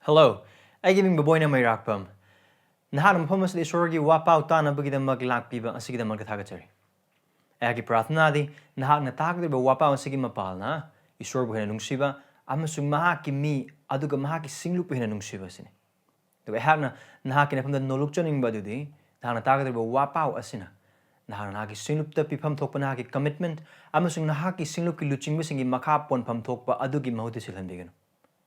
Hello, I giving baboy na may rakpam. Nahanam pamas di sorgi wapaw ta na bagida maglakpiba ang sige magkatagachari. Agi prathna di nahak na takdir ba wapaw ang sige mapal na isor buhay na nungsiba amasung mahaki mi aduga mahaki singlup buhay na nungsiba sini. Diba ehak na nahaki na pamda nolukchaning ba dudi nahak na takdir ba wapaw asina. Nahak na nahaki singlup ta pipam thok pa nahaki commitment amasung nahaki singlup ki luching ba singi makapon pam thok pa adugi mahuti silhan bigano.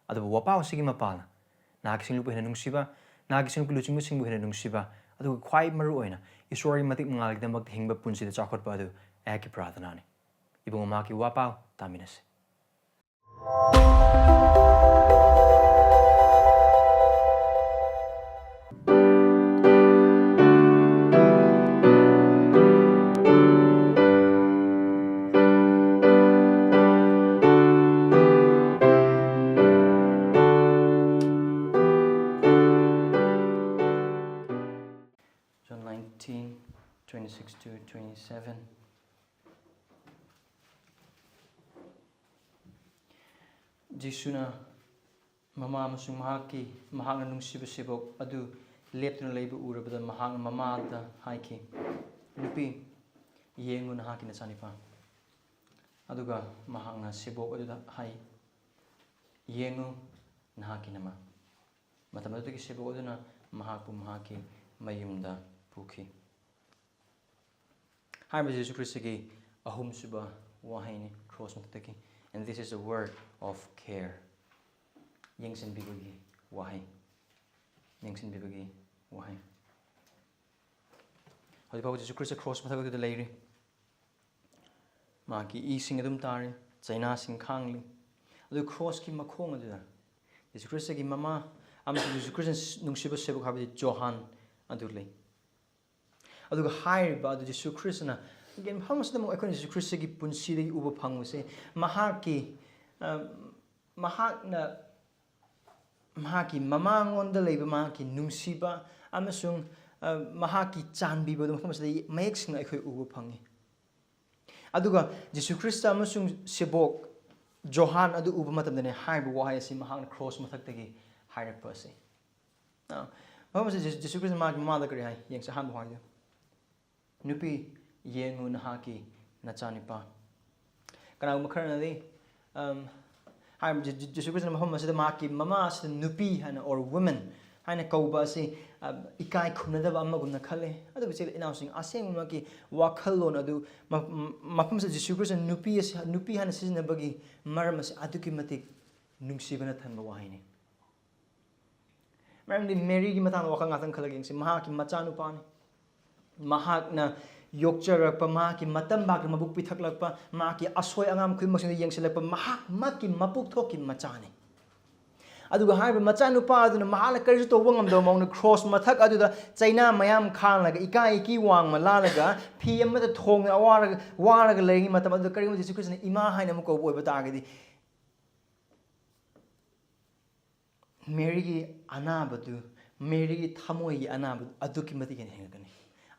Adu ba wapaw sige mapal na. Nahaki singlup buhay na nungsiba nahaki singlup ki luching ba sing buhay na nungsiba aduga kwai maru oina isori matik mangalig na maghingba punsi da chakot pa adu ehaki prathna ni. Ibang umaki wapaw taminas. John 19:26 to 27. Jisuna mama amasung mahaki mahang na nungsibasibok adu leptuna leiba urabada mahang mamada haiki Nupi Yengu nahakki nacha nipa aduga mahang na sibok aduda hai Yengu nahakki nama matam adugi sibok aduna mahakpu mahaki mayumda puki Haiba Jesus Christigi Ahumsuba Wahei ni cross mataki. And this is a word of care. Yengsin bibagi Wahei. Yengsin bibagi Wahei. Hoy pa Jesus Christ cross matag the lady. Maki ising adum tari, China sing khangli. Adu cross ki makhong adu. Jesus Christ gi mama am Jesus Christ nungsiba sebuk habi Johan adulei. Adu hai ba adu Jesus Christ na again hamas na mo ekon Jesus Christ gi punsi dagi uba phangmu se mahaki mahaki mamangon da leiba mahaki nungsiba amasung mahaki chanbi ba dum hamas dai mayek sing ekhoi uba phangi aduga Jesus Christ amasung sebok Johan adu uba matam dane hai ba wahai si mahang cross mathak tagi hairak pa se now hamas Jesus Christ mahaki mama da kari hai yeng sa han wahai Nupi Yengu nahakki nacha nipa kana makarna di I'm Jesus Christ Muhammad said maki mama said Nupi hana or women hana kauba si ikai khunada ba magumna khale adu bichil announcing aseng maki wakhalon adu mafam said Jesus Christ Nupi hana sizna bagi marmas adu ki matik nungsibana thanba wahine maram di Mary gi matang wakang atang khalaging si mahaki macha nupa ni mahak na yokcharak pa mahaki matam bak mabuk pithaklak pa mahaki asoi angam khoi masing yengselak pa mahak maki mapuk thoki machani aduga haiba macha nupa aduna mahala karisu to wangam do mong cross mathak aduda China mayam khanglaga ikai ki wang malalaga phi amada thong waraga legi matam adu kari Jesus Christ na ima haina mo ko boiba tagadi Mary gi anabadu Mary gi thamoi gi anabadu aduki mati ken hengakani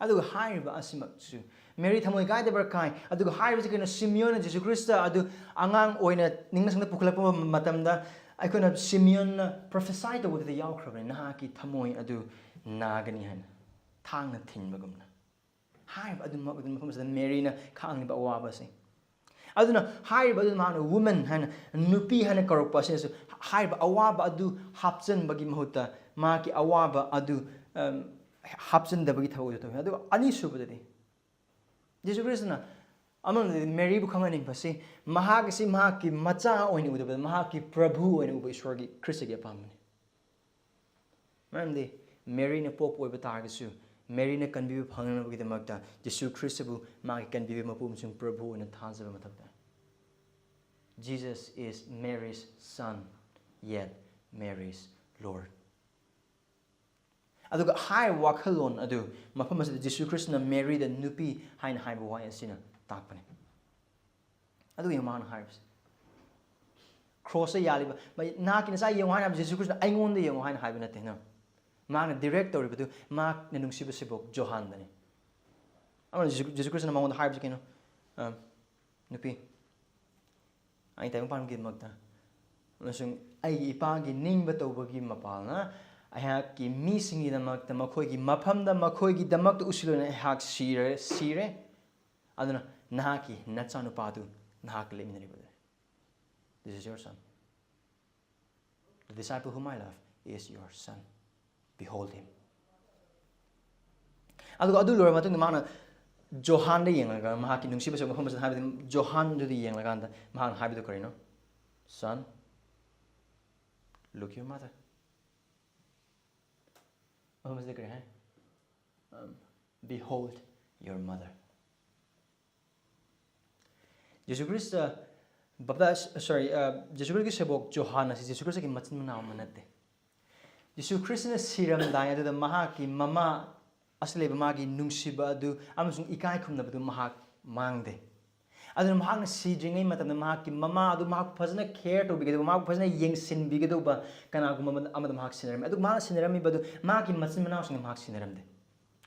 aduga haiba asimaksu Mary thamoi kai de barkai aduga haiba sikena Simeon Jesus Christ adu angang oina ningna sangda puklakpa matamda aikona Simeon prophesy to with the yaukhrabani nahaki thamoi adu nagani han thangna thinbagumna haiba adu mafamsa Mary na khangni ba waba se aduna haiba adu mana woman han Nupi han karokpa se haiba awaba adu hapchan bagi mahuta maki awaba adu hapchan da bagi thawu to adu ani subadadi Jesus Christ na among Mary bu khangani basi mahaki si mahaki macha oini udaba mahaki prabhu oini uba ishwargi Christ gi apamani mamde Mary na pop oiba targasu Mary na kanbi phangna bagi damakta Jesus Christ bu maki kanbi mapum sing prabhu oina thanjaba matakta Jesus is Mary's son yet Mary's Lord aduga hai wakhalon adu mafam asida Jesus Christ na Mary the Nupi haina haiba wa asina takpani adu yamana haibs cross yaliba mai nakina sa yeng haina Jesus Christ na aingon de yeng haina haiba natte na mana direct tori badu mak na nungsiba sibok Johan dani amana Jesus Christ na mangon haibs kino Nupi ai tayo pan gid magta ꯑꯃꯁꯨꯡ ꯑꯩꯒꯤ ꯏꯄꯥꯒꯤ ꯅꯤꯡꯕ ꯇꯧꯕꯒꯤ ꯃꯄꯥꯜꯅ ꯑꯩꯍꯥꯛꯀꯤ ꯃꯤꯁꯤꯡꯒꯤꯗꯃꯛꯇ ꯃꯈꯣꯏꯒꯤ ꯃꯐꯝꯗ ꯃꯈꯣꯏꯒꯤꯗꯃꯛꯇ ꯎꯁꯤꯜꯂꯣꯏꯅ ꯑꯩꯍꯥꯛ ꯁꯤꯔꯦ ꯑꯗꯨꯅ ꯅꯍꯥꯛꯀꯤ ꯅꯆꯥꯅꯨꯄꯥꯗꯨ ꯅꯍꯥꯛꯀ ꯂꯩꯃꯤꯟꯅꯔꯤꯕꯗꯨ. This is your son. The disciple whom I love is your son. Behold him. ꯑꯗꯨ ꯂꯣꯏꯔ ꯃꯇꯨꯡꯗ ꯃꯥꯅ ꯖꯣꯍꯥꯟꯗ ꯌꯦꯡꯂꯒ ꯃꯍꯥꯛꯀꯤ ꯅꯨꯡꯁꯤꯕꯁꯨ ꯃꯐꯝ ꯑꯁꯤꯗ ꯍꯥꯏꯕꯗꯤ ꯖꯣꯍꯥꯟꯗꯨꯗ ꯌꯦꯡꯂꯀꯥꯟꯗ ꯃꯍꯥꯛꯅ ꯍꯥꯏꯕꯗꯨ ꯀꯔꯤꯅꯣ? Son, look your mother. ꯃꯐꯝ ꯑꯁꯤꯗ ꯀꯔꯤ ꯍꯥꯏ? Behold your mother. Jesu Christ Jesu Christ sebok Johanna si Jesu Christ ki machin manaw manate. Jesu Christ na siramdai adu mahaki mama asle magi nungsiba adu amasung ikai khumna badu mahak mangde. Adu mahak na sidringai matam mahaki mama adu mahak phajna care to bigadu mahak phajna yengsin bigadu ba kana gum amad mahak sinaram adu mahak sinarami badu mahaki machin manaw sing mahak sinaramde.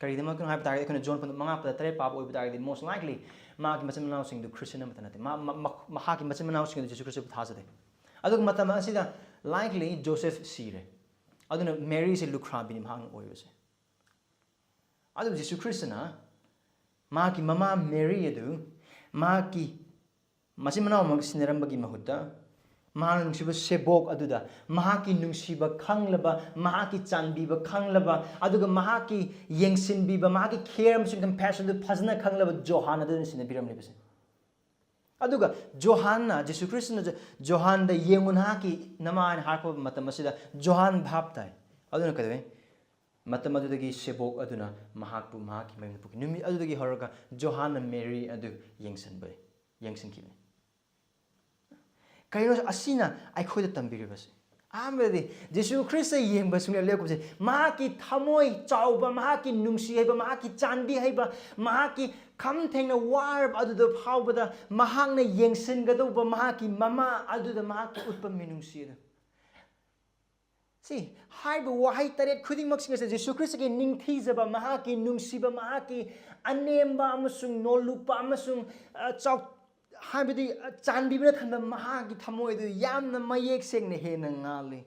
Kari dama kun haib target kun John pun mga pada tare pap oy target most likely mahaki machin manaw sing du Christian amata nate mahaki machin manaw sing du Jesu Christ thasade adu matam asida likely Joseph sire adu na Mary se lukra binim hang oy se adu Jesu Christ na mahaki mama Mary adu mahaki machin manaw mag sinaram bagi mahutta mahang nungsiba sebok aduda mahaki nungsiba khanglaba mahaki chanbiba khanglaba aduga mahaki yengsinbiba mahaki care amsung compassion du phajna khanglaba Johanna du sinabiram lebase aduga Johanna Jesu Christ na Johan da yengun haki naman harko matam asida Johan bhaptai aduna kadwe matam adudagi sebok aduna mahakpu mahaki mayun puki numi adudagi horoga Johanna Mary adu yengsanbai yengsinkibe Kairos asina ay khoida tambiribase amedi Jesu Christ yengba sungla lekubse mahaki thamoi chauba mahaki nungsi haiba mahaki chanbi haiba mahaki kham thengna war aduda phawbada mahangna yengsin gadoba mahaki mama aduda mahaki utpa minungsi adu si haiba wahai taret khuding maksinga Jesu Christ ke ningthijaba mahaki nungsiba mahaki anemba amasung nolupa amasung chau Habidi Chanbibra and the Mahagi Tamoy, the Yam the Mayek sing the hen and Ali.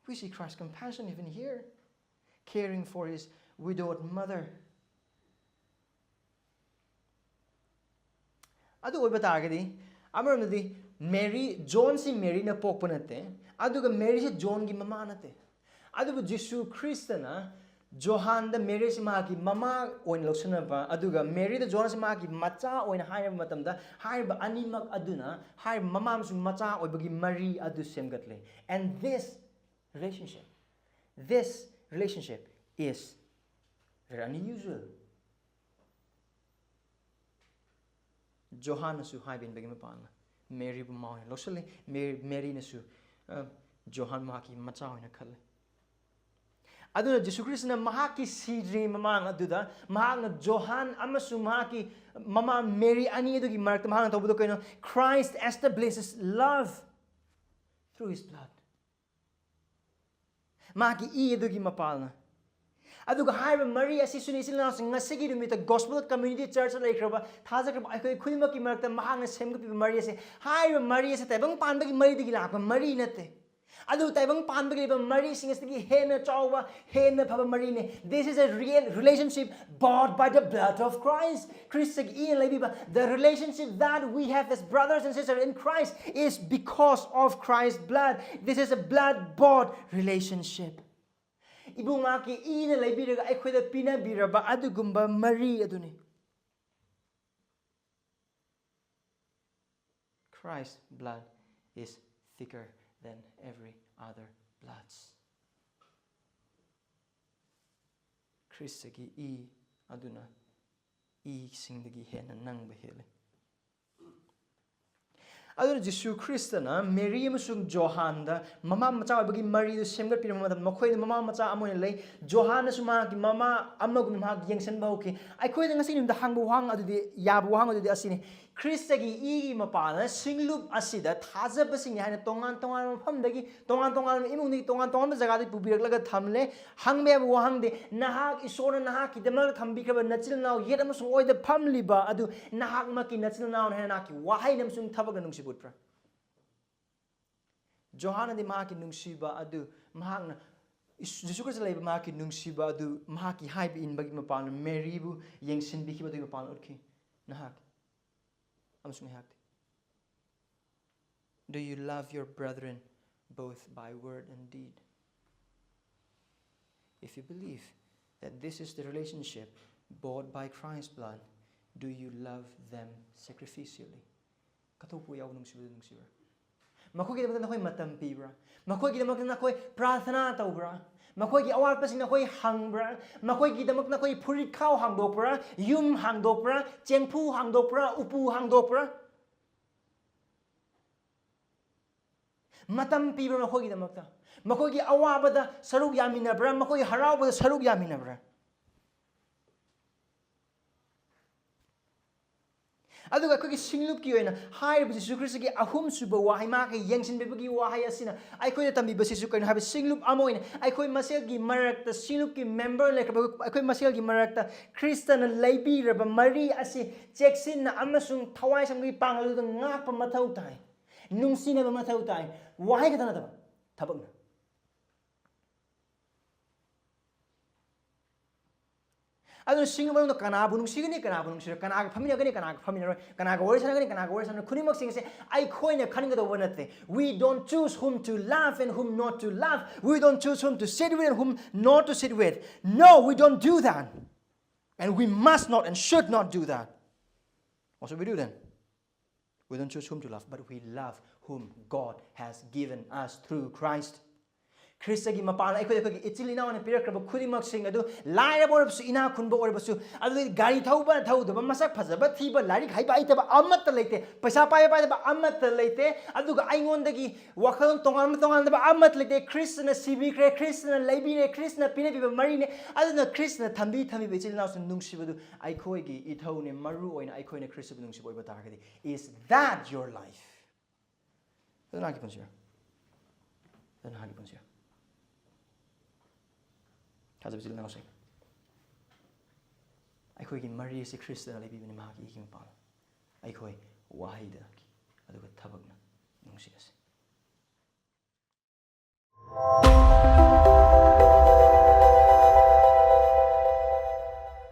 We see Christ's compassion even here, caring for his widowed mother. Adu Obatagadi, Amramadi, Mary, John si Mary na poponate, Aduga Mary si John gi mamanate. Adu Jesu Christana. Johan the Mary Simaki Mama oin Losunaba Aduga Mary the Jonas Maki Macha oin higher matamda higher animak aduna higher mamams macha or bagi Marie adu semgatle and this relationship is very unusual. Johanna su high bin begimapana Mary Bumau Losally Mary Nasu Johan Maki Macha in a color. Aduna Jesu Christ na mahaki sidri mamang aduda mahang Johan amasu mahaki mama Mary ani adugi markta mahang tawbudo kayo Christ establishes love through his blood mahaki I adugi mapalna aduga haiba Maria si sunisil na ngasigi dumita gospel community church like raba thajakraba ai khulmaki markta mahang semgupi Maria se haiba Maria se tabang panbagi Maria digi lakpa Maria nate Adu taibang panbagriba Marie singastigi hena chawa hena phaba marine. This is a real relationship bought by the blood of Christ. The relationship that we have as brothers and sisters in Christ is because of Christ's blood. This is a blood bought relationship. Ibumaki ina laibiraga aikhoida pina biraba adugumba Marie aduni. Christ's blood is thicker than every other bloods. Christagi aduna singdagi hena nang bahele. Aduna Jesu Christana Mary amasung Johan da mama macha bagi Mary do semgat pinama da makhoi mama macha amon lei Johanna suma ki mama amagum ha yengsen bauki ai khoi da ngasi nim da hangbu hang adudi yabu hang adudi asini Christagi igi mapana singlup asida thaza basing haina tongan mafamdagi tongan imungni tongan jagadi pubiraklaga thamle hangme wahangde nahak isona nahak kidamal thambikaba nachil naw yet amasung oida phamliba adu nahak maki nachil naw haina ki wahai namsung thabaga nungsibutpra Johanna di mahaki nungsiba adu mahakna Jesus Christ lay mahaki nungsiba adu mahaki hype in bagi mapana Mary bu yengsin biki bagi mapana utki nahak amasung nahak Do you love your brethren both by word and deed? If you believe that this is the relationship bought by Christ's blood, do you love them sacrificially? Katopo yaw nungsiba nungsiba Makoy kita nakoy matam pibra. Makoy kita nakoy prathana taubra. Makoy kita awal pasing nakoy hangbra. Makoy kita nakoy purikaw hangdopra, yum hangdopra, cengpu hangdopra, upu hangdopra. Matam pibra makoy kita makta. Makoy kita awal bada saruk yaminabra. Makoy haraw bada saruk yaminabra. Aduga ko ki singlup ki oina hair bi Jesus Christ ki ahumsuba wahai ma ka yengsin be gi wahai asina ai koi tambi ba Jesus Christ ha singlup amoina ai koi masel gi marakta singlup ki member le ai koi masel gi marakta Christian laibi raba mari asi cheksin na amasung thawai sam gi pangalu ngak pa mathau tai nungsina ba mathau tai wahai ka tana thabak na Adu single man no kanabu nung sigani kanabu nung sira kanaga family gani kanaga worshana kunimak sing say I koina kaninga the one we don't choose whom to love and whom not to love we don't choose whom to sit with and whom not to sit with no we don't do that and we must not and should not do that what should we do then we don't choose whom to love but we love whom God has given us through Christ Christagi mapana ai khoi ichili na wana pirakraba khudimak sing adu laira borabsu ina khunba orbasu adu gari thauba thauda masak phajaba thiba lari khaiba aitaba amat leite paisa pae pae ba amat leite adu ga aingondagi wakhal tongan ba amat leite Krishna sibi kre Krishna laibi ne Krishna pine bi mari ne adu na Krishna thambi be ichili na sun nungsibadu ai khoi gi ithau ne maru oina ai khoi ne Krishna nungsib oiba targadi is that your life adu na ki punsia adu na ki punsia Kaza bisil na say. Ay koy gin Maria si Krista na libi ni mahaki ikim pala. Ay koy wahai da